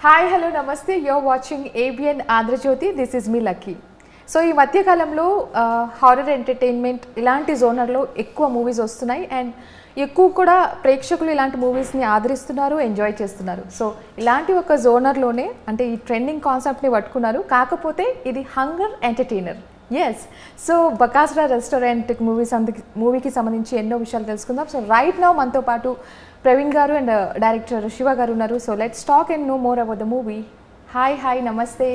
Hi hello నమస్తే, you're watching ABN Andhrajyothi. This is me Lucky. So ఈ మధ్యకాలంలో horror entertainment ఇలాంటి జోనర్లో ఎక్కువ మూవీస్ వస్తున్నాయి అండ్ ఎక్కువ కూడా ప్రేక్షకులు ఇలాంటి మూవీస్ని ఆదరిస్తున్నారు, ఎంజాయ్ చేస్తున్నారు. సో ఇలాంటి ఒక జోనర్లోనే అంటే ఈ ట్రెండింగ్ కాన్సెప్ట్ని పట్టుకున్నారు. కాకపోతే ఇది hunger entertainer. Yes, so Bakasura restaurant మూవీకి సంబంధించి ఎన్నో విషయాలు తెలుసుకుందాం. సో రైట్ నౌ మనతో పాటు ప్రవీణ్ గారు అండ్ డైరెక్టర్ శివ గారు ఉన్నారు. So let's talk and know more about the movie. Hi నమస్తే.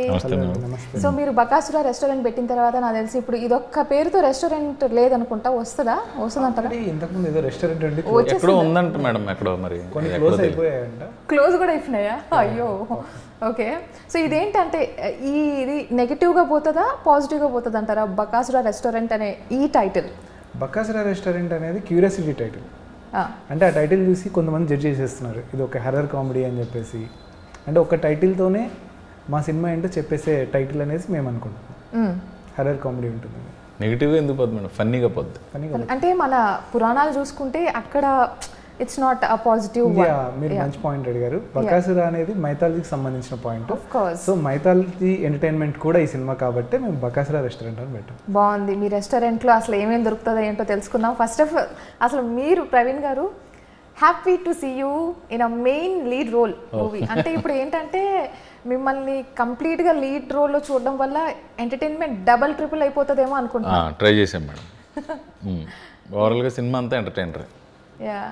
సో మీరు బకాసురా రెస్టారెంట్ పెట్టిన తర్వాత నాకు తెలిసి ఇప్పుడు ఇదొక్క పేరుతో రెస్టారెంట్ లేదనుకుంటా, వస్తుందంటారా? ఇంతకుముంది ఏదో రెస్టారెంట్ ఎక్కడో ఉందంట మేడం, ఎక్కడో మరి క్లోజ్ అయిపోయాయంట. క్లోజ్ కూడా అయిపోయినాయా? అయ్యో. ఓకే, సో ఇదేంటంటే ఇది నెగిటివ్గా పోతుందా పాజిటివ్గా పోతుంది అంటారా బకాసురా రెస్టారెంట్ అనే ఈ టైటిల్? బకాసురా రెస్టారెంట్ అనేది క్యూరియాసిటీ టైటిల్. అంటే ఆ టైటిల్ చూసి కొంతమంది జడ్జ్ చేసేస్తున్నారు ఇది ఒక హర్రర్ కామెడీ అని చెప్పేసి. అంటే ఒక టైటిల్తోనే మా సినిమా ఏంటో చెప్పేసే టైటిల్ అనేసి మేము అనుకుంటున్నాం. హర్రర్ కామెడీ ఉంటుంది. నెగిటివ్గా ఎందుకు పోద్ది మేడం? ఫన్నీగా పోద్ది. అంటే మన పురాణాలు చూసుకుంటే అక్కడ ఇట్స్ నాట్ అ పాజిటివ్. మీరు మంచి పాయింట్ అడిగారు. బకాసురా అనేది మైథాలజీకి సంబంధించిన పాయింట్. సో మైథాలజీ ఎంటర్టైన్మెంట్ కూడా ఈ సినిమా కాబట్టి మేము బకాసురా రెస్టారెంట్ అని పెట్టాం. బాగుంది. మీ రెస్టారెంట్లో అసలు ఏమేమి దొరుకుతుందో ఏంటో తెలుసుకుందాం. ఫస్ట్ ఆఫ్ ఆల్ అసలు మీరు ప్రవీణ్ గారు happy to see you in a main lead role movie. అంటే ఇప్పుడు ఏంటంటే మిమ్మల్ని కంప్లీట్గా లీడ్ రోల్లో చూడడం వల్ల ఎంటర్టైన్మెంట్ డబల్ ట్రిపుల్ అయిపోతుందేమో అనుకుంటున్నా. ట్రై చేసాం మేడం. ఓవరాల్గా సినిమా అంతా ఎంటర్టైనర్. యా,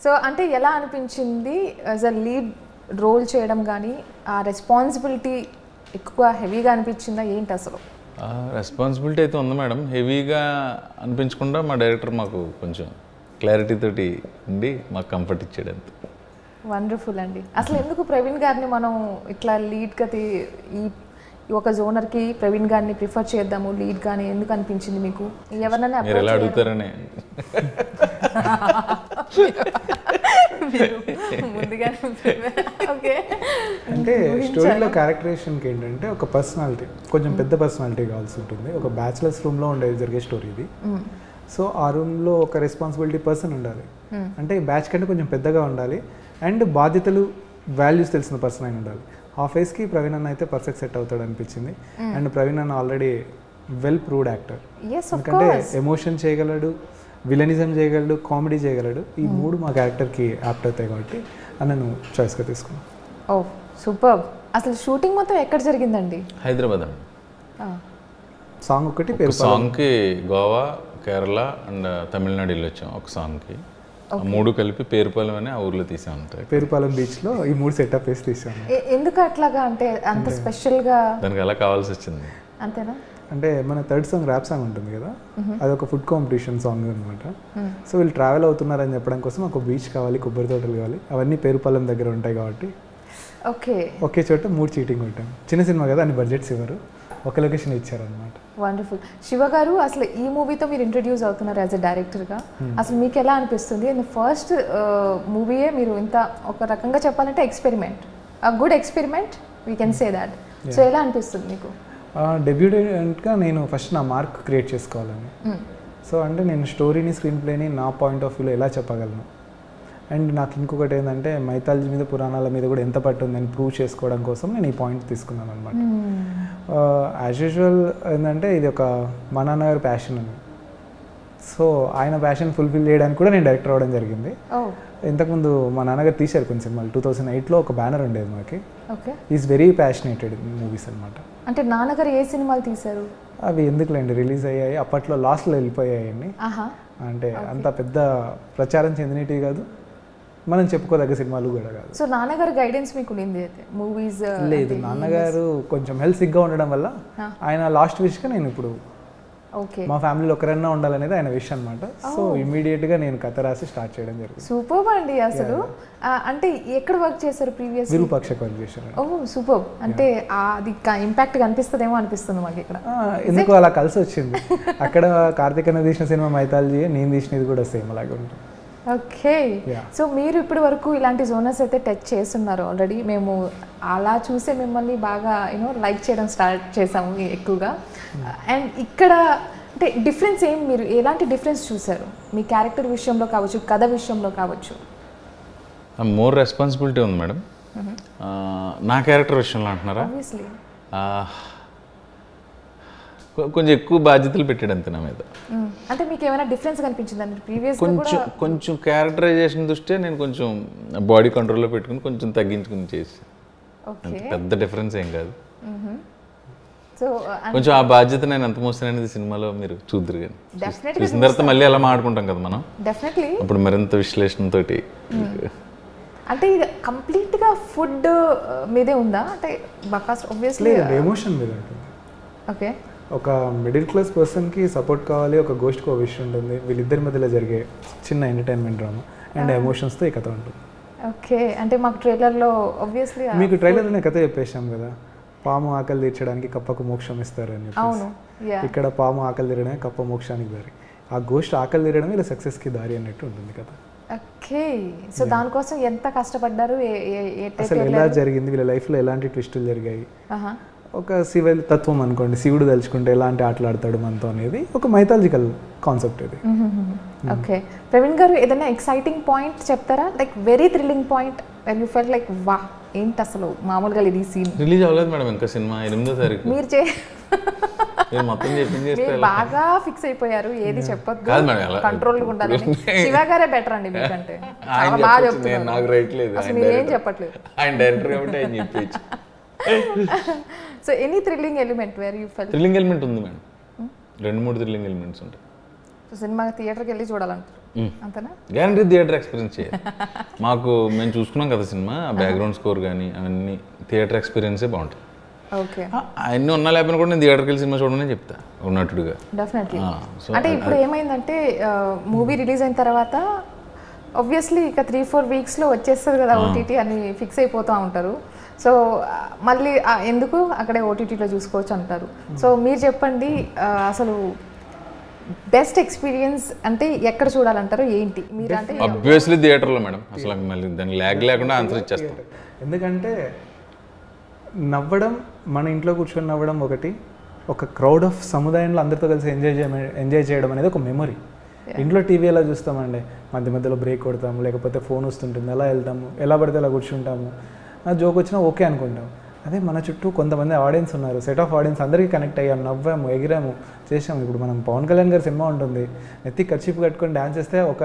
సో అంటే ఎలా అనిపించింది యాజ్ అ లీడ్ రోల్ చేయడం? కానీ ఆ రెస్పాన్సిబిలిటీ ఎక్కువ హెవీగా అనిపించిందా ఏంటి అసలు? రెస్పాన్సిబిలిటీ అయితే ఉంది మేడం. హెవీగా అనిపించకుండా మా డైరెక్టర్ మాకు కొంచెం క్లారిటీ తోటి ఉండి మాకు కంఫర్ట్ ఇచ్చాడు అంత. వండర్ఫుల్ అండి. అసలు ఎందుకు ప్రవీణ్ గారిని మనం ఇట్లా లీడ్గా ఈ ఒక జోనర్కి ప్రవీణ్ గారిని ప్రిఫర్ చేద్దాము లీడ్ గాని ఎందుకు అనిపించింది మీకు? ఎవరన్నా మీరు ఎలా అడుగుతారని అంటే స్టోరీలో క్యారెక్టరైజేషన్కి ఏంటంటే ఒక పర్సనాలిటీ, కొంచెం పెద్ద పర్సనాలిటీ కావాల్సి ఉంటుంది. ఒక బ్యాచిలర్స్ రూమ్లో ఉండేది జరిగే స్టోరీ ఇది. సో ఆ రూమ్లో ఒక రెస్పాన్సిబిలిటీ పర్సన్ ఉండాలి. అంటే బ్యాచ్ కంటే కొంచెం పెద్దగా ఉండాలి అండ్ బాధ్యతలు వాల్యూస్ తెలిసిన పర్సన్ అయిన ఉండాలి. ఆ ఫేస్కి ప్రవీణ్ అన్న అయితే పర్ఫెక్ట్ సెట్ అవుతాడు అనిపించింది. అండ్ ప్రవీణ్ అన్న ఆల్రెడీ వెల్ ప్రూవ్డ్ యాక్టర్. ఎందుకంటే ఎమోషన్ చేయగలడు, విలనిజం చేయగలడు, కామెడీ చేయగలడు. ఈ మూడు మా క్యారెక్టర్కి యాప్ట్ అవుతాయి కాబట్టి అన్నను చాయిస్గా తీసుకున్నాం. ఓ సూపర్. అసలు షూటింగ్ మొత్తం ఎక్కడ జరిగిందండి? హైదరాబాద్ అండి. సాంగ్ ఒకటి సాంగ్కి గోవా, కేరళ అండ్ తమిళనాడు వెళ్ళొచ్చాం ఒక సాంగ్కి. మూడు కలిపి పేరుపాలెం అని ఆ ఊర్లో తీసాం. అంతే, పేరుపాలెం బీచ్లో ఈ మూడు సెటప్ వేసి తీసాము. ఎందుకు అట్లాగా? అంటే అంత స్పెషల్గా దానికి అలా కావాల్సి వచ్చింది. అంతేనా? అంటే మన థర్డ్ సాంగ్ ర్యాప్ సాంగ్ ఉంటుంది కదా, అదొక ఫుడ్ కాంపిటీషన్ సాంగ్ అనమాట. సో వీళ్ళు ట్రావెల్ అవుతున్నారని చెప్పడం కోసం ఒక బీచ్ కావాలి, కొబ్బరి తోటలు కావాలి, అవన్నీ పేరుపాలెం దగ్గర ఉంటాయి కాబట్టి ఒకే చోట మూడు చీటింగ్ ఉంటాం. చిన్న సినిమా కదా, అన్ని బడ్జెట్స్ ఇవ్వరు, ఒక లొకేషన్ ఇచ్చారనమాట. వండర్ఫుల్. శివ గారు, అసలు ఈ మూవీతో మీరు ఇంట్రడ్యూస్ అవుతున్నారు యాజ్ అ డైరెక్టర్గా. అసలు మీకు ఎలా అనిపిస్తుంది? అండ్ ఫస్ట్ మూవీయే మీరు ఇంత ఒక రకంగా చెప్పాలంటే experiment, good experiment we can say that. So ఎలా అనిపిస్తుంది మీకు? డెబ్యూటెంట్గా నేను ఫస్ట్ నా మార్క్ క్రియేట్ చేసుకోవాలని. సో అంటే నేను స్టోరీని, స్క్రీన్ ప్లేని నా పాయింట్ ఆఫ్ వ్యూలో ఎలా చెప్పగలను. అండ్ నాకు ఇంకొకటి ఏంటంటే మైథాలజీ మీద, పురాణాల మీద కూడా ఎంత పట్టు ఉందని ప్రూవ్ చేసుకోవడం కోసం నేను ఈ పాయింట్ తీసుకున్నాను అనమాట. యాజ్ యూజువల్ ఏంటంటే ఇది ఒక మా నాన్నగారి ప్యాషన్ అని. సో ఆయన ప్యాషన్ ఫుల్ఫిల్ చేయడానికి కూడా నేను డైరెక్టర్ అవ్వడం జరిగింది. ఇంతకుముందు మా నాన్నగారు తీశారు కొన్ని సినిమాలు. 2008లో ఒక బ్యానర్ ఉండేది మాకి. ఈజ్ వెరీ ప్యాషనేటెడ్ మూవీస్ అనమాట. అంటే నాన్నగారు ఏ సినిమాలు తీశారు? అవి ఎందుకులేండి, రిలీజ్ అయ్యాయి, అప్పట్లో లాస్ట్లో వెళ్ళిపోయాయి అన్ని. అంటే అంత పెద్ద ప్రచారం చెందినవి కాదు, మనం చెప్పుకోదగ్గ సినిమాలు కూడా కాదు. సో నాన్నగారు గైడెన్స్ మీకు ఉండింది అయితే మూవీస్? లేదు, నాన్నగారు కొంచెం హెల్త్ సిక్గా ఉండడం వల్ల ఆయన లాస్ట్ విష్గా నేను ఇప్పుడు మా ఫ్యామిలీలో ఒకరైనా ఉండాలనేది ఆయన విష్ అనమాట. సో ఇమీడియట్గా నేను కథ రాసి స్టార్ట్ చేయడం జరిగింది. సూపర్ అండి. అసలు అంటే ఎక్కడ వర్క్ చేశారు ప్రీవియస్? విరూపాక్షకు వర్క్ చేశారు. ఓ సూపర్. అంటే అది ఇంపాక్ట్ కనిపిస్తుందేమో అనిపిస్తుంది మాకు ఇక్కడ. ఎందుకు అలా కలిసి వచ్చింది. అక్కడ కార్తీక్ అన్న తీసిన సినిమా మైథాలజీ, నేను తీసినది కూడా సేమ్ అలాగే ఉంటుంది. ఓకే, సో మీరు ఇప్పటి వరకు ఇలాంటి జోనర్స్ అయితే టచ్ చేస్తున్నారు ఆల్రెడీ. మేము అలా చూసే మిమ్మల్ని బాగా లైక్ చేయడం స్టార్ట్ చేసాము ఎక్కువగా. అండ్ ఇక్కడ అంటే డిఫరెన్స్ ఏం, మీరు ఎలాంటి డిఫరెన్స్ చూసారు మీ క్యారెక్టర్ విషయంలో కావచ్చు, కథ విషయంలో కావచ్చు? మోర్ రెస్పాన్సిబిలిటీ ఉంది మేడం. నా క్యారెక్టర్ విషయంలో అంటున్నారా? ఆబ్వియస్లీ కొంచెం ఎక్కువ బాధ్యతలు పెట్టాడు అంతే నా మీద. అంటే మీకు ఏమైనా డిఫరెన్స్ కనిపించిందండి ప్రీవియస్? కొంచెం క్యారెక్టరైజేషన్ దృష్ట్యా నేను కొంచెం బాడీ కంట్రోల్లో పెట్టుకుని కొంచెం తగ్గించుకుని చేసి, పెద్ద డిఫరెన్స్ ఏం కాదు. సో కొంచెం ఆ బాధ్యత నేను ఎంత మోస్తాననేది సినిమాలో మీరు చూద్దరు కానీ, చూసిన తర్వాత మళ్ళీ అలా మాట్లాడుకుంటాం కదా మనం. డెఫినెట్లీ అప్పుడు మరింత విశ్లేషణతోటి. అంటే ఇది కంప్లీట్గా ఫుడ్ మీదే ఉందా? అంటే బకాస్ ఆబ్వియస్లీ ఎమోషన్ మీద ఉంటుంది. ఓకే, ఒక మిడిల్ క్లాస్ పర్సన్కి సపోర్ట్ కావాలి, ఒక గోస్ట్కి ఒక విషయం ఉంటుంది, వీళ్ళిద్దరి మధ్యలో జరిగే చిన్న ఎంటర్టైన్మెంట్ డ్రామా అండ్ ఎమోషన్స్తో ఈ కథ ఉంటుంది. ఓకే, అంటే మాకు ట్రైలర్లో ఆబ్వియస్లీ మీకు ట్రైలర్లోనే కథ చెప్పేసాం కదా, పాము ఆకలి తీర్చడానికి కప్పకు మోక్షం ఇస్తారని. అవును, ఇక్కడ పాము ఆకలి తీరడమే కప్ప మోక్షానికి దారి, ఆ గోస్ట్ ఆకలి తీరడమే ఇలా సక్సెస్కి దారి అన్నట్టు ఉంటుంది కదా. ఓకే, సో దానికోసం ఎంత కష్టపడ్డారు? అసలు ఎలా జరిగింది, వీళ్ళ లైఫ్లో ఎలాంటి ట్విస్టులు జరిగాయి, ఒక శివ తత్వం అనుకోండి, శివుడు తలుచుకుంటే ఎలాంటి ఆటలాడతాడు మనతో అనేది ఒక మైథాలజికల్ కాన్సెప్ట్ ఇది. ఓకే, ప్రవీణ్ గారు ఏదైనా ఎక్సైటింగ్ పాయింట్ చెప్తారా? Like very thrilling point when you felt like వా ఏంటి అసలు మామూలుగా ఇది సీన్? రిలీజ్ అవ్వలేదు మేడం ఇంకా సినిమా, 8వ తారీఖు. మీరు మొత్తం చెప్పింది బాగా ఫిక్స్ అయిపోయారు, ఏది చెప్పొద్దు, కంట్రోల్ ఉండాలని. శివ గారే బెటర్ అండి మీకంటే, చాలా బాగా చెప్తున్నారు. నాకు రైట్ లేదు, అసలు మీరు ఏం చెప్పట్లేదు, ఆయన డైరెక్టర్ కాబట్టి ఆయన చెప్పేచ్చు. So any thrilling element where you felt? Thrilling element ఉంది మేడం, 2-3 థ్రిల్లింగ్ ఎలిమెంట్స్ ఉంటాయి. సో సినిమా థియేటర్కి వెళ్ళి చూడాలంటారు అంతేనా? గ్యారంటీ థియేటర్ ఎక్స్పీరియన్స్ చేయాలి. మాకు మేము చూసుకున్నాం కదా సినిమా, బ్యాక్గ్రౌండ్ స్కోర్ కానీ అవన్నీ థియేటర్ ఎక్స్పీరియన్సే బాగుంటుంది. ఓకే, అవన్నీ ఉన్నా లేకపోయినా కూడా నేను థియేటర్కి వెళ్ళి సినిమా చూడమని చెప్తా ఉన్నట్టుగా. డెఫినెట్లీ. అంటే ఇప్పుడు ఏమైందంటే మూవీ రిలీజ్ అయిన తర్వాత ఆబ్వియస్లీ ఇక 3-4 వీక్స్లో వచ్చేస్తుంది కదా ఓటీటీ అని ఫిక్స్ అయిపోతూ ఉంటారు. సో మళ్ళీ ఎందుకు అక్కడే ఓటీటీలో చూసుకోవచ్చు అంటారు. సో మీరు చెప్పండి, అసలు బెస్ట్ ఎక్స్పీరియన్స్ అంటే ఎక్కడ చూడాలంటారు, ఏంటి మీరు? అంటే ఆబ్వియస్లీ థియేటర్లో మేడం, అసలు మళ్ళీ దాన్ని ల్యాగ్ లేకుండా ఆన్సర్ ఇచ్చేస్తాం. ఎందుకంటే నవ్వడం, మన ఇంట్లో కూర్చొని నవ్వడం ఒకటి, ఒక క్రౌడ్ ఆఫ్ సముదాయంలో అందరితో కలిసి ఎంజాయ్ చేయడం అనేది ఒక మెమరీ. ఇంట్లో టీవీ ఎలా చూస్తామండి, మధ్య మధ్యలో బ్రేక్ కొడతాము, లేకపోతే ఫోన్ వస్తుంటుంది, ఎలా వెళ్తాము, ఎలా పడితే అలా కూర్చుంటాము, జోక్ వచ్చినా ఓకే అనుకుంటాం. అదే మన చుట్టూ కొంతమంది ఆడియన్స్ ఉన్నారు, సెట్ ఆఫ్ ఆడియన్స్, అందరికీ కనెక్ట్ అయ్యాము, నవ్వాము, ఎగిరాము, చేసాము. ఇప్పుడు మనం పవన్ కళ్యాణ్ గారి సినిమా ఉంటుంది, నెత్తి కర్చీఫ్ కట్టుకొని డ్యాన్స్ చేస్తే ఒక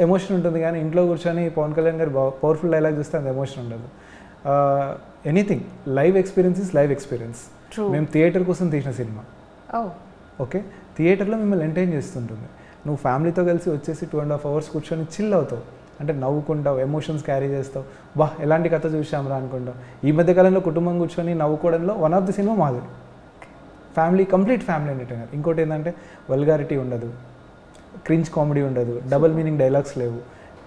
ఎమోషన్ ఉంటుంది, కానీ ఇంట్లో కూర్చొని పవన్ కళ్యాణ్ గారు పవర్ఫుల్ డైలాగ్ చూస్తే అంత ఎమోషన్ ఉండదు. Anything live experience is live experience. మేము థియేటర్ కోసం తీసిన సినిమా, ఓకే, థియేటర్లో మిమ్మల్ని ఎంటర్టైన్ చేస్తుంటుంది. నువ్వు ఫ్యామిలీతో కలిసి వచ్చేసి 2.5 hours కూర్చొని చిల్ అవుతావు, అంటే నవ్వుకుంటావు, ఎమోషన్స్ క్యారీ చేస్తావు, వా ఎలాంటి కథ చూసాంరా అనుకుంటావు. ఈ మధ్యకాలంలో కుటుంబం కూర్చొని నవ్వుకోవడంలో వన్ ఆఫ్ ది సినిమా మాది. Family, complete family entertainer. ఇంకోటి ఏంటంటే వల్గారిటీ ఉండదు, క్రింజ్ కామెడీ ఉండదు, డబుల్ మీనింగ్ డైలాగ్స్ లేవు,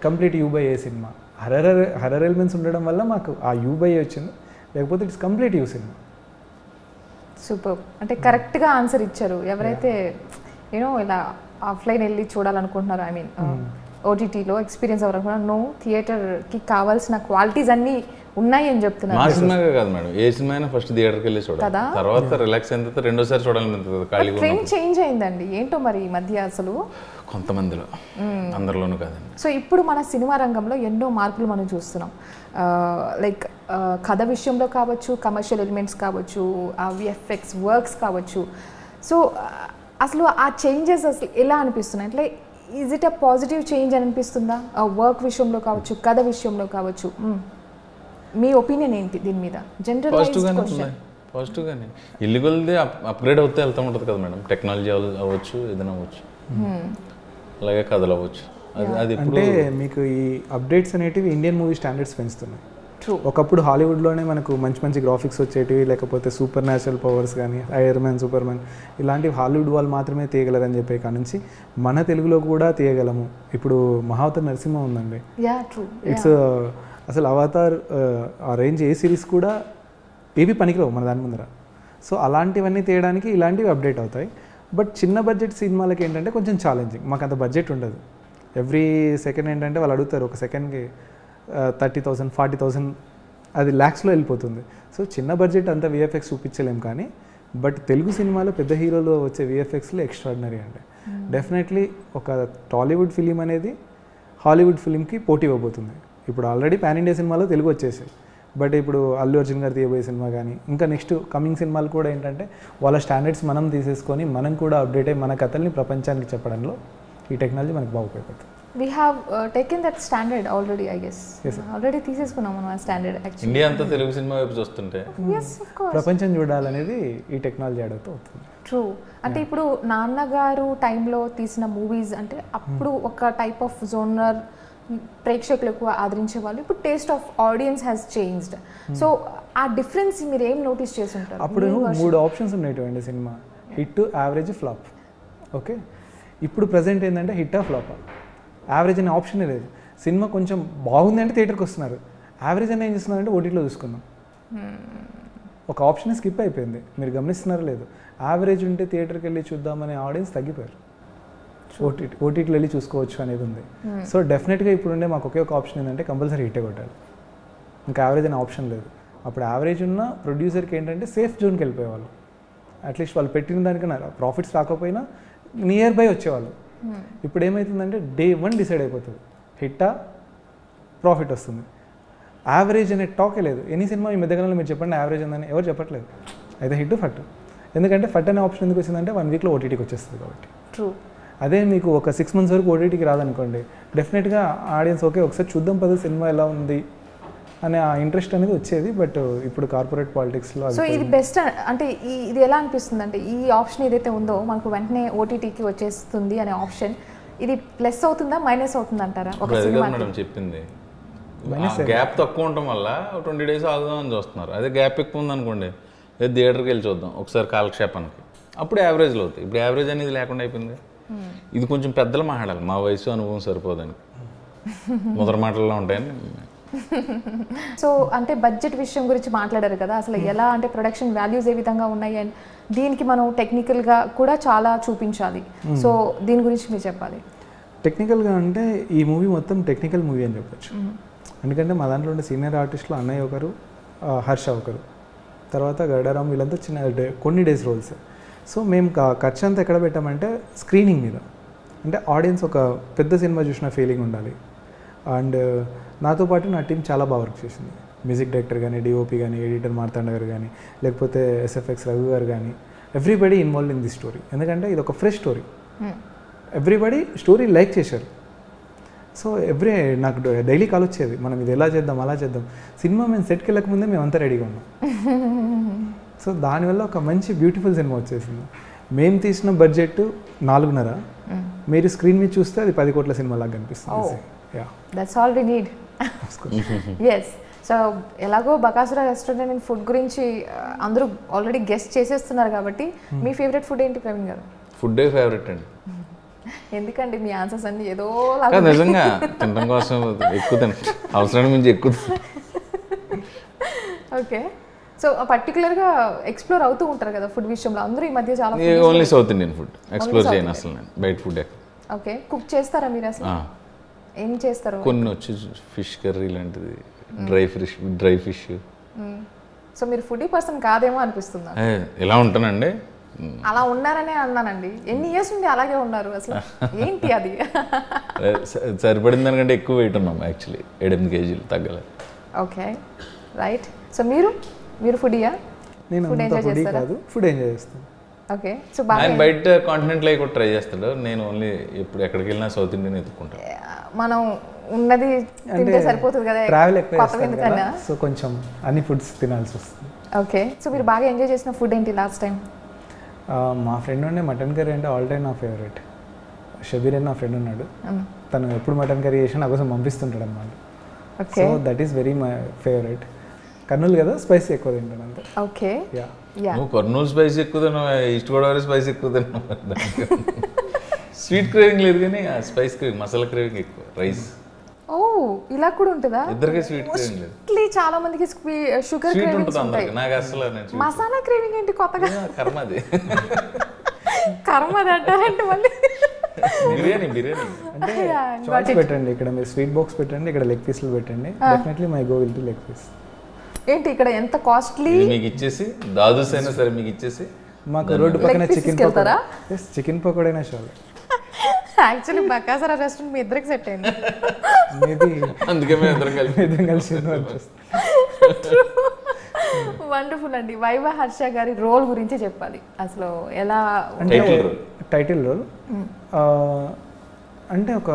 కంప్లీట్ యూ/ఏ సినిమా. హర్రర్ ఎలిమెంట్స్ ఉండడం వల్ల మాకు ఆ యూ/ఏ వచ్చింది, లేకపోతే it's complete you cinema. Super, అంటే కరెక్ట్గా ఆన్సర్ ఇచ్చారు. ఎవరైతే యూనో ఇలా ఆఫ్లైన్ వెళ్ళి చూడాలనుకుంటున్నారు, ఐ మీన్ ఓటీటీలో ఎక్స్పీరియన్స్ అవ్వాలనుకుంటున్నారు, నో, థియేటర్కి కావాల్సిన క్వాలిటీస్ అన్నీ ఉన్నాయి అని చెప్తున్నారు. మా సినిమాగా కాదు మేడం, ఏ సినిమా అయినా ఫస్ట్ థియేటర్కి వెళ్ళి చూడాలి, తర్వాత రిలాక్స్ అయిన తర్వాత రెండోసారి చూడాలని. ట్రెండ్ చేంజ్ అయిందండి ఏంటో మరి ఈ మధ్య అసలు కొంతమందిలో, అందరిలోనూ కాదండి. సో ఇప్పుడు మన సినిమా రంగంలో ఎన్నో మార్పులు మనం చూస్తున్నాం. లైక్ కథ విషయంలో కావచ్చు, కమర్షియల్ ఎలిమెంట్స్ కావచ్చు, ఆ విఎఫ్ఎక్స్ వర్క్స్ కావచ్చు. సో అసలు ఆ చేంజెస్ అసలు ఎలా అనిపిస్తున్నాయి? అంటే is it a positive change అని అనిపిస్తుందా? ఆ వర్క్ విషయంలో కావచ్చు, కథ విషయంలో కావచ్చు, మీ ఒపీనియన్ ఏంటి దీని మీద? జనరల్ పాజిటివ్గానే ఇల్లీగల్ది అప్గ్రేడ్ అవుతే వెళ్తూ ఉంటుంది కదా మేడం, టెక్నాలజీ అవ్వచ్చు, ఏదైనా అవ్వచ్చు, అలాగే కథలు అవ్వచ్చు. అది అంటే మీకు ఈ అప్డేట్స్ అనేటివి ఇండియన్ మూవీ స్టాండర్డ్స్ పెంచుతున్నాయి. ఒకప్పుడు హాలీవుడ్లోనే మనకు మంచి మంచి గ్రాఫిక్స్ వచ్చేటివి, లేకపోతే సూపర్ న్యాచురల్ పవర్స్ కానీ, ఐరన్ మ్యాన్, సూపర్ మ్యాన్ ఇలాంటివి హాలీవుడ్ వాళ్ళు మాత్రమే తీయగలరని చెప్పే కాడ నుంచి మన తెలుగులో కూడా తీయగలము. ఇప్పుడు మహావతార్ నరసింహ ఉందండి, ఇట్స్ అసలు అవతార్ ఆ రేంజ్ ఏ సిరీస్ కూడా ఏవి పనికిరావు మన దాని ముందర. సో అలాంటివన్నీ తీయడానికి ఇలాంటివి అప్డేట్ అవుతాయి. బట్ చిన్న బడ్జెట్ సినిమాలకి ఏంటంటే కొంచెం ఛాలెంజింగ్, మాకు అంత బడ్జెట్ ఉండదు. ఎవ్రీ సెకండ్ ఏంటంటే వాళ్ళు అడుగుతారు, ఒక సెకండ్కి 30,000 40,000 అది ల్యాక్స్లో వెళ్ళిపోతుంది. సో చిన్న బడ్జెట్ అంతా విఎఫ్ఎక్స్ చూపించలేం, కానీ బట్ తెలుగు సినిమాలో పెద్ద హీరోలో వచ్చే విఎఫ్ఎక్స్లో ఎక్స్ట్రాడినరీ అండి. డెఫినెట్లీ ఒక టాలీవుడ్ ఫిలిం అనేది హాలీవుడ్ ఫిలింకి పోటీ ఇవ్వబోతుంది. ఇప్పుడు ఆల్రెడీ పాన్ ఇండియా సినిమాలో తెలుగు వచ్చేసాయి, బట్ ఇప్పుడు అల్లు అర్జున్ గారు తీయబోయే సినిమా కానీ ఇంకా నెక్స్ట్ కమింగ్ సినిమాలు కూడా ఏంటంటే వాళ్ళ స్టాండర్డ్స్ మనం తీసేసుకొని మనం కూడా అప్డేట్ అయ్యి మన కథల్ని ప్రపంచానికి చెప్పడంలో ఈ టెక్నాలజీ మనకు బాగా ఉపయోగపడుతుంది. We have taken that standard already, I guess. Already తీసేసుకున్నాం మనం ఆ స్టాండర్డ్ యాక్చువల్లీ. ఇండియా అంతా తెలుగు సినిమా వైపు చూస్తుంటే yes of course ప్రపంచం చూడాలనేది ఈ టెక్నాలజీ ఆడతో అవుతుంది. ట్రూ. అంటే ఇప్పుడు నాన్నగారు టైంలో తీసిన మూవీస్ అంటే అప్పుడు ఒక టైప్ ఆఫ్ జోనర్ ప్రేక్షకులు ఎక్కువ ఆదరించే వాళ్ళు, ఇప్పుడు taste of audience has changed. So ఆ డిఫరెన్స్ మీరు ఏం నోటీస్ చేసి ఉంటారు? అప్పుడు 3 ఆప్షన్స్ ఉండేటువంటి cinema, hit, average, flop. Okay, ఇప్పుడు ప్రజెంట్ ఏంటంటే హిట్ ఫ్లాప్, యావరేజ్ అనే ఆప్షనే లేదు. సినిమా కొంచెం బాగుంది అంటే థియేటర్కి వస్తున్నారు, యావరేజ్ అని ఏం చేస్తున్నారంటే ఓటీటీలో చూసుకుందాం. ఒక ఆప్షన్ స్కిప్ అయిపోయింది, మీరు గమనిస్తున్నారో లేదు. యావరేజ్ ఉంటే థియేటర్కి వెళ్ళి చూద్దామనే ఆడియన్స్ తగ్గిపోయారు, ఓటీటీలో వెళ్ళి చూసుకోవచ్చు అనేది ఉంది. సో డెఫినెట్గా ఇప్పుడుండే మాకు ఒకే ఒక ఆప్షన్ ఏంటంటే కంపల్సరీ హిట్టే కొట్టాలి, ఇంకా యావరేజ్ అనే ఆప్షన్ లేదు. అప్పుడు యావరేజ్ ఉన్న ప్రొడ్యూసర్కి ఏంటంటే సేఫ్ జోన్కి వెళ్ళిపోయేవాళ్ళు, అట్లీస్ట్ వాళ్ళు పెట్టిన దానికన్నా ప్రాఫిట్స్ రాకపోయినా నియర్ బై వచ్చేవాళ్ళు. ఇప్పుడు ఏమవుతుందంటే డే 1 డిసైడ్ అయిపోతుంది, హిట్టా ప్రాఫిట్ వస్తుంది. యావరేజ్ అనే టాకే లేదు. ఎనీ సినిమా ఈ మధ్యకాలంలో మీరు చెప్పండి యావరేజ్ ఉందని, ఎవరు చెప్పట్లేదు. అయితే హిట్ ఫట్, ఎందుకంటే ఫట్ అనే ఆప్షన్ ఎందుకు వచ్చిందంటే 1 వీక్లో ఓటీటీకి వచ్చేస్తుంది కాబట్టి. ట్రూ. అదే మీకు ఒక 6 months వరకు ఓటీటీకి రాదనుకోండి, డెఫినెట్గా ఆడియన్స్ ఓకే ఒకసారి చూద్దాం పద సినిమా ఎలా ఉంది అనే ఆ ఇంట్రెస్ట్ అనేది వచ్చేది. బట్ ఇప్పుడు కార్పొరేట్ పాలిటిక్స్లో సో ఇది బెస్ట్ అంటే ఇది ఎలా అనిపిస్తుంది అంటే ఈ ఆప్షన్ ఏదైతే ఉందో మనకు వెంటనే ఓటీటీకి వచ్చేస్తుంది అనే ఆప్షన్, ఇది ప్లస్ అవుతుందా మైనస్ అవుతుందా అంటారా? ఒక సినిమా చెప్పింది గ్యాప్ తక్కువ ఉండటం వల్ల 20 days ఆగుదామని చూస్తున్నారు. అదే గ్యాప్ ఎక్కువ ఉందనుకోండి, థియేటర్కి వెళ్ళి చూద్దాం ఒకసారి కాలక్షేపానికి, అప్పుడు యావరేజ్లో అవుతాయి. ఇప్పుడు యావరేజ్ అనేది లేకుండా అయిపోయింది. ఇది కొంచెం పెద్దలు మాట్లాడాలి, మా వయసు అనుభవం సరిపోదని, ముదర మాటల్లో ఉంటాయని. సో అంటే బడ్జెట్ విషయం గురించి మాట్లాడారు కదా, అసలు ఎలా అంటే ప్రొడక్షన్ వాల్యూస్ ఏ విధంగా ఉన్నాయి అండ్ దీనికి మనం టెక్నికల్గా కూడా చాలా చూపించాలి. సో దీని గురించి మీరు చెప్పాలి. టెక్నికల్గా అంటే ఈ మూవీ మొత్తం టెక్నికల్ మూవీ అని చెప్పచ్చు. ఎందుకంటే మా దాంట్లో ఉండే సీనియర్ ఆర్టిస్టులు అన్నయ్య ఒకరు, హర్ష ఒకరు, తర్వాత గడారాం, వీళ్ళంతా కొన్ని డేస్ రోల్స్. సో మేము ఖర్చు అంతా ఎక్కడ పెట్టామంటే స్క్రీనింగ్ మీద, అంటే ఆడియన్స్ ఒక పెద్ద సినిమా చూసిన ఫీలింగ్ ఉండాలి. అండ్ నాతో పాటు నా టీం చాలా బాగా వర్క్ చేసింది. మ్యూజిక్ డైరెక్టర్ కానీ, డిఓపి కానీ, ఎడిటర్ మార్తాండ గారు కానీ, లేకపోతే ఎస్ఎఫ్ఎక్స్ రఘు గారు కానీ, everybody involve in the story. ఎందుకంటే ఇది ఒక fresh story, everybody story like చేశారు. సో నాకు డైలీ కాల్ వచ్చేది, మనం ఇది ఎలా చేద్దాం అలా చేద్దాం. సినిమా మేము సెట్కి వెళ్ళకముందే మేమంతా రెడీగా ఉన్నాం. సో దానివల్ల ఒక మంచి బ్యూటిఫుల్ సినిమా వచ్చేసింది. మేము తీసిన బడ్జెట్ 4.5, మీరు స్క్రీన్ మీద చూస్తే అది 10 కోట్ల సినిమా లాగా కనిపిస్తుంది. That's all we need. Yes. So ఎలాగో బకాసురా రెస్టారెంట్ అండ్ ఫుడ్ గురించి అందరూ ఆల్రెడీ గెస్ట్ చేసేస్తున్నారు కాబట్టి మీ ఫేవరెట్ ఫుడ్ ఏంటి ప్రవీణ్ గారు? ఫుడ్ ఫేవరెట్ అండి. ఎందుకండి మీ ఆన్సర్స్ అన్ని ఏదో నిజంగా తినడం కోసం ఎక్కువ అవసరానికి మించి ఎక్కువ. ఓకే. సో పర్టికులర్గా ఎక్స్ప్లోర్ అవుతూ ఉంటారు కదా ఫుడ్ విషయంలో అందరూ ఈ మధ్య చాలా. Only south Indian food explore చేయను అసలు నేను, బయట ఫుడ్. ఓకే. కుక్ చేస్తారా మీరు అసలు? ఏం చేస్తారు? కొన్ని వచ్చి ఫిష్ కర్రీ లాంటిది, డ్రై ఫిష్. సో మీరు ఫుడీ పర్సన్ కాదేమో అనిపిస్తుందా? ఇలా ఉంటానండి. అలా ఉన్నారనే అన్నానండి. ఎన్ని ఇయర్స్ నుండి అలాగే ఉన్నారు అసలు, ఏంటి అది? సరిపడిన దానికంటే ఎక్కువ వెయిట్ ఉన్నాం యాక్చువల్లీ, 7-8 kgs తగ్గలేదు. Okay, right. సో మీరు ఫుడీయా? నేను ఫుడ్ ఎంజాయ్ చేస్తాను. ఓకే. సో బాగా బయట కాంటినెంట్ లైక్ ట్రై చేస్తాడు. నేను ఓన్లీ ఇప్పుడు ఎక్కడికి వెళ్ళినా సౌత్ ఇండియన్ ఎత్తుకుంటాను. మనం ఉన్నది తింటే సరిపోతుంది కదా, ట్రావెల్ ఎక్కువ సో కొంచెం అన్ని ఫుడ్స్ తినాల్సి వస్తుంది. ఓకే. సో మీరు బాగా ఎంజాయ్ చేసిన ఫుడ్ ఏంటి లాస్ట్ టైం? మా ఫ్రెండ్ ఉండే మటన్ కర్రీ అంటే ఆల్ టైమ్ నా ఫేవరెట్. షబీర్ అని నా ఫ్రెండ్ ఉన్నాడు, తను ఎప్పుడు మటన్ కర్రీ చేసినా నా కోసం పంపిస్తుంటాడు అనమాట. So that is very my favourite. Kurnool కదా, స్పైసీ ఎక్కువ తింటాను అంతే. ఓకే. నువ్వు కర్నూలు స్పైసీ ఎక్కువ తిన్నావు, ఈస్ట్ గోదావరి స్పైసీ ఎక్కువ తిన్నావు. స్వీట్ క్రేవింగ్ లేదు కానీ స్పైస్ క్రేవింగ్, మసాలా క్రేవింగ్ ఎక్కువ. రైస్. ఓ, ఇలా కూడా ఉంటుందా? ఇద్దరికి స్వీట్ క్రేవింగ్ లేదు. చాలా మందికి షుగర్ క్రేవింగ్స్ ఉంటాయి. నాకు అసలు మసాలా క్రేవింగ్ ఏంటి కొత్తగా? కర్మది అంటారంటే మళ్ళీ బిర్యానీ అంటే చాయిస్ పెట్టండి. ఇక్కడ మీరు స్వీట్ బాక్స్ పెట్టండి, ఇక్కడ లెగ్ పీస్లు పెట్టండి. Definitely my go will to leg piece. ఏంటి ఇక్కడ ఎంత కాస్ట్లీ? మీకు ఇచ్చేసి దాదూస్ అయినా సరే మీకు ఇచ్చేసి మాకు రోడ్డు పక్కన చికెన్ పకోడైనా చాలు. యాక్చువల్లీ బకాసురా రెస్టారెంట్ మీ ఇద్దరికి సెట్ అయింది. మేబీ అందుకే మేము ఇద్దరం కలిసి అనిపిస్తుంది. వండర్ఫుల్ అండి. వైవా హర్ష గారి రోల్ గురించి చెప్పాలి. అసలు ఎలా అంటే టైటిల్ రోల్ అంటే ఒక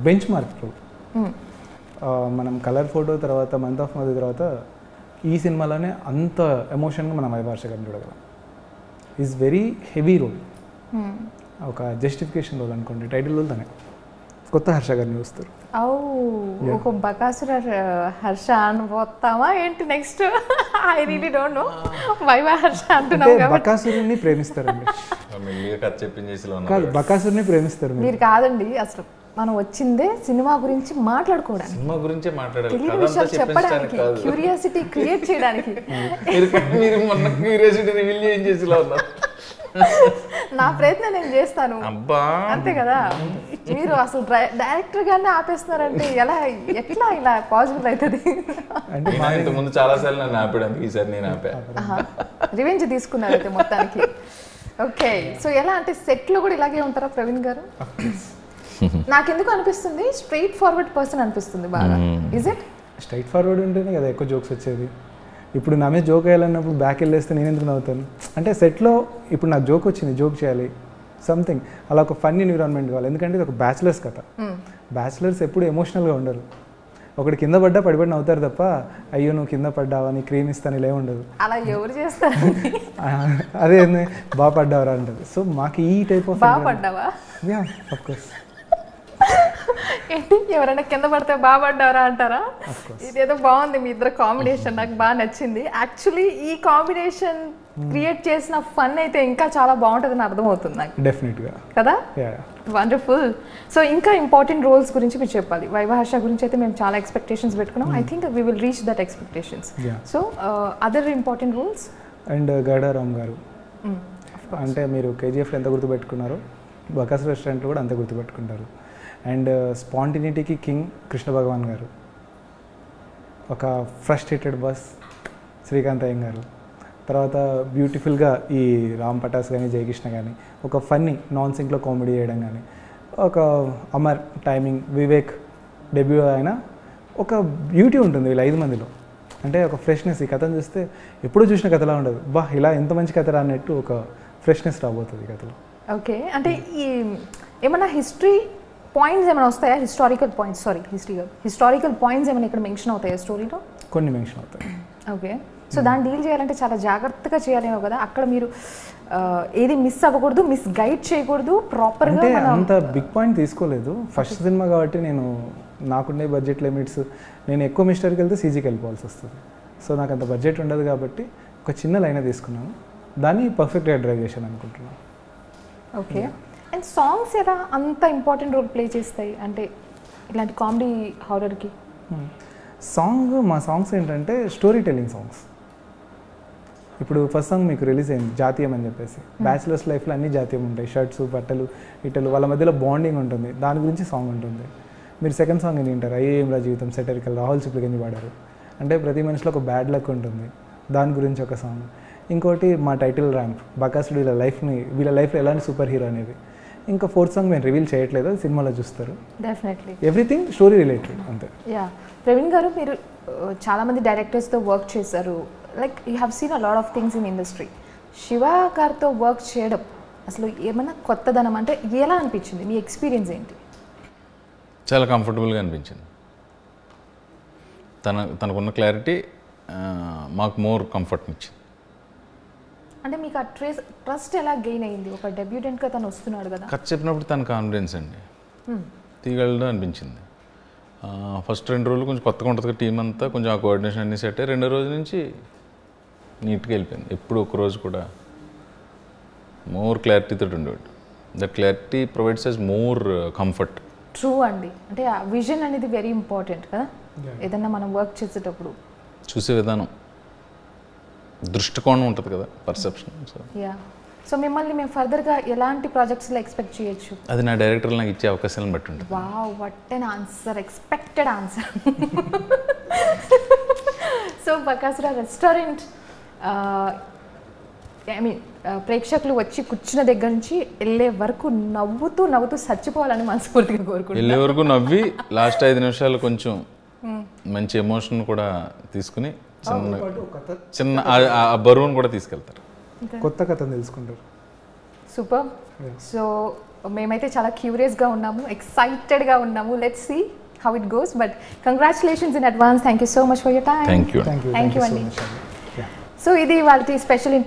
బెంచ్ మార్క్ రోల్. మనం కలర్ ఫోటో తర్వాత మంత్ ఆఫ్ మధు తర్వాత ఈ సినిమాలోనే అంత ఎమోషన్గా మనం వైవా హర్ష గారిని చూడగలం. ఈజ్ వెరీ హెవీ రోల్, ఒక జస్టిఫికేషన్ రోల్ అనుకోండి. టైటిల్ రోల్ తనే కొత్త హర్ష గారిని చూస్తారు. ఒక బకాసుర హర్ష అనుపోతామా ఏంటి next? I really don't know. Viva Harsha అంటున్నావు కాబట్టి బకాసురుని ప్రేమిస్తారండి. కాదు, బకాసురుని ప్రేమిస్తారు మీరు కాదండి. అసలు మనం వచ్చిందే సినిమా గురించి మాట్లాడుకోవడానికి, సినిమా గురించే మాట్లాడాలి, తెలియని విషయాలు చెప్పడానికి, క్యూరియాసిటీ క్రియేట్ చేయడానికి. మీరు మొన్న క్యూరియాసిటీ రివీల్ చేసేలా ఉన్నారు. నా ప్రయత్నం నేను చేస్తాను, అంతే కదా. మీరు అసలు డైరెక్టర్ గానే ఆపేస్తున్నారంటే ఎలా, ఎట్లా ఇలా పాసిబుల్ అవుతుంది? అంటే ముందు చాలా సార్లు నన్ను ఆపాడు, ఈసారి నేను ఆపా. రివెంజ్ తీసుకున్నారు అయితే మొత్తానికి. ఓకే, సో ఎలా అంటే సెట్ లో కూడా ఇలాగే ఉంటారా ప్రవీణ్ గారు? నాకెందుకు అనిపిస్తుంది స్ట్రైట్ ఫార్వర్డ్ పర్సన్ అనిపిస్తుంది బాగా. Is it? స్ట్రైట్ ఫార్వర్డ్ ఉంటేనే కదా ఎక్కువ జోక్స్ వచ్చేది. ఇప్పుడు నా మీద జోక్ వేయాలన్నప్పుడు బ్యాక్ వెళ్ళేస్తే నేను ఎందుకు నవ్వుతాను? అంటే సెట్లో ఇప్పుడు నాకు జోక్ వచ్చింది, జోక్ చేయాలి సంథింగ్, అలా ఒక ఫన్ ఎన్విరాన్మెంట్ కావాలి. ఎందుకంటే ఇది ఒక బ్యాచిలర్స్ కథ. బ్యాచిలర్స్ ఎప్పుడు ఎమోషనల్గా ఉండరు. ఒకటి కింద పడ్డా పడిపడి నవ్వుతారు తప్ప అయ్యో నువ్వు కింద పడ్డావా నీ క్రీమ్ ఇస్తాను ఇలా ఉండదు. అలా ఎవరు చేస్తారు? అదే బాగా పడ్డావరా అంటది. సో మాకు ఈ టైప్ ఆఫ్ పడ్డావా? Yeah of course. ఏంటి ఎవరైనా కింద పడితే బాగా పడ్డారా అంటారా? ఇదేదో బాగుంది మీ ఇద్దరు కాంబినేషన్, నాకు బాగా నచ్చింది. యాక్చువల్లీ ఈ కాంబినేషన్ క్రియేట్ చేసిన ఫన్ అయితే ఇంకా చాలా బాగుంటుందని అర్థమవుతుంది నాకు. డెఫినెట్గా కదా, వండర్ఫుల్. సో ఇంకా ఇంపార్టెంట్ రోల్స్ గురించి మీరు చెప్పాలి. వైవా హర్ష గురించి అయితే మేము చాలా ఎక్స్పెక్టేషన్స్ పెట్టుకున్నాం. I think we will reach that expectations. So other important roles and గడారామ్ గారు, అంటే మీరు కేజీఎఫ్లో ఎంత గుర్తుపెట్టుకున్నారో బకాస్ రెస్టారెంట్లో కూడా అంతే గుర్తుపెట్టుకుంటారు. అండ్ స్పాంటినిటీకి కింగ్ కృష్ణ భగవాన్ గారు, ఒక ఫ్రస్ట్రేటెడ్ బాస్ శ్రీకాంత్ అయ్యం గారు, తర్వాత బ్యూటిఫుల్గా ఈ రామ్ పటాస్ కానీ జయకృష్ణ కానీ ఒక ఫన్నీ నాన్ సింక్లో కామెడీ చేయడం కానీ, ఒక అమర్ టైమింగ్ వివేక్ డెబ్యూ అయినా ఒక బ్యూటీ ఉంటుంది వీళ్ళ 5 మందిలో. అంటే ఒక ఫ్రెష్నెస్, ఈ కథను చూస్తే ఎప్పుడూ చూసిన కథలా ఉండదు, బా ఇలా ఎంత మంచి కథ అన్నట్టు ఒక ఫ్రెష్నెస్ రాబోతుంది కథలో. ఓకే, అంటే ఈ ఏమన్నా హిస్టరీ పాయింట్స్ ఏమైనా వస్తాయా? హిస్టారికల్ పాయింట్స్ ఏమైనా ఇక్కడ మెన్షన్ అవుతాయా స్టోరీలో? కొన్ని మెన్షన్ అవుతాయి. ఓకే, సో దాన్ని డీల్ చేయాలంటే చాలా జాగ్రత్తగా చేయాలేమో కదా. అక్కడ మీరు ఏది మిస్ అవ్వకూడదు, మిస్ గైడ్ చేయకూడదు, ప్రాపర్గా. అంటే అంత బిగ్ పాయింట్ తీసుకోలేదు, ఫస్ట్ సినిమా కాబట్టి నేను నాకుండే బడ్జెట్ లిమిట్స్, నేను ఎక్కువ మిస్టర్కి వెళ్తే సీజీకి వెళ్ళిపోవాల్సి వస్తుంది. సో నాకు అంత బడ్జెట్ ఉండదు కాబట్టి ఒక చిన్న లైన్ తీసుకున్నాను, దాన్ని పర్ఫెక్ట్గా డ్రైవ్ చేశాను అనుకుంటున్నాను. ఓకే, అండ్ సాంగ్స్ ఎలా అంత ఇంపార్టెంట్ రోల్ ప్లే చేస్తాయి అంటే ఇలాంటి కామెడీ హారర్కి? మా సాంగ్స్ ఏంటంటే స్టోరీ టెల్లింగ్ సాంగ్స్. ఇప్పుడు ఫస్ట్ సాంగ్ మీకు రిలీజ్ అయింది జాతీయం అని చెప్పేసి. బ్యాచిలర్స్ లైఫ్లో అన్ని జాతీయం ఉంటాయి, షర్ట్స్ బట్టలు ఇటలు, వాళ్ళ మధ్యలో బాండింగ్ ఉంటుంది, దాని గురించి సాంగ్ ఉంటుంది. మీరు సెకండ్ సాంగ్ ఏం వింటారు, అయ్యేమ్రా జీవితం సెటరికల్ రాహుల్ చిప్లిగంజి పాడారు. అంటే ప్రతి మనిషిలో ఒక బ్యాడ్ లక్ ఉంటుంది, దాని గురించి ఒక సాంగ్. ఇంకోటి మా టైటిల్ ర్యాంప్, బకాసుడు వీళ్ళ లైఫ్లో ఎలాంటి సూపర్ హీరో అనేది. ఇంకా ఫోర్త్ సాంగ్ మేము రివీల్ చేయట్లేదు, సినిమాలో చూస్తారు. డెఫినెట్లీ ఎవ్రీథింగ్ స్టోరీ రిలేటెడ్ అంతే. యా, ప్రవీణ్ గారు మీరు చాలామంది డైరెక్టర్స్తో వర్క్ చేశారు, like you have seen a lot of things in industry. Shiva గారితో వర్క్ చేయడం అసలు ఏమన్నా కొత్తదనం అంటే ఎలా అనిపించింది? మీ ఎక్స్పీరియన్స్ ఏంటి? చాలా కంఫర్టబుల్గా అనిపించింది. తనకున్న క్లారిటీ మాకు మోర్ కంఫర్ట్నిచ్చింది. అంటే మీకు ఆ ట్రస్ట్ ఎలా గెయిన్ అయింది? ఒక డెబ్యూటెంట్గా తను వస్తున్నాడు కదా. కథ చెప్పినప్పుడు తన కాన్ఫిడెన్స్ అండి తీయగలడం అనిపించింది. ఫస్ట్ 2 రోజులు కొంచెం కొత్తగా ఉంటుంది టీం అంతా, కొంచెం ఆ కోఆర్డినేషన్ అన్నీ సెట్ అయ్యి 2వ రోజు నుంచి నీట్గా వెళ్ళిపోయింది. ఎప్పుడు ఒక రోజు కూడా మోర్ క్లారిటీతో ఉండేవాడు. That clarity provides us more comfort. True అండి, అంటే ఆ విజన్ అనేది వెరీ ఇంపార్టెంట్ కదా ఏదన్నా మనం వర్క్ చేసేటప్పుడు. చూసే విధానం, దృష్టికోణం ఉంటుంది కదా, పర్సెప్షన్. సో మిమ్మల్ని మేము ఫర్దర్గా ఎలాంటి ప్రాజెక్ట్స్లో ఎక్స్పెక్ట్ చేయొచ్చు? అది నా డైరెక్టర్లు నాకు ఇచ్చే అవకాశాలను బట్టి ఉంటుంది. Wow, what an answer, expected answer. So Bakasura restaurant I mean ప్రేక్షకులు వచ్చి కూర్చున్న దగ్గర నుంచి వెళ్ళే వరకు నవ్వుతూ చచ్చిపోవాలని మనస్ఫూర్తిగా కోరుకుంటున్నాను. వెళ్ళే వరకు నవ్వి లాస్ట్ 5 నిమిషాలు కొంచెం మంచి ఎమోషన్ కూడా తీసుకుని చిన్న పాటు ఒక కథ, చిన్న ఆ బరువును కూడా తీసుకెళ్తారు. కొత్త కథను తెలుసుకుంటారు. సూపర్. సో మేమైతే చాలా క్యూరియస్గా ఉన్నాము, ఎక్సైటెడ్గా ఉన్నాము. Let's see how it goes. But congratulations in advance. Thank you so much for your time. Thank you. Thank you Thank you so అండి. మచ్ అండి. సో ఇది వాళ్ళ స్పెషల్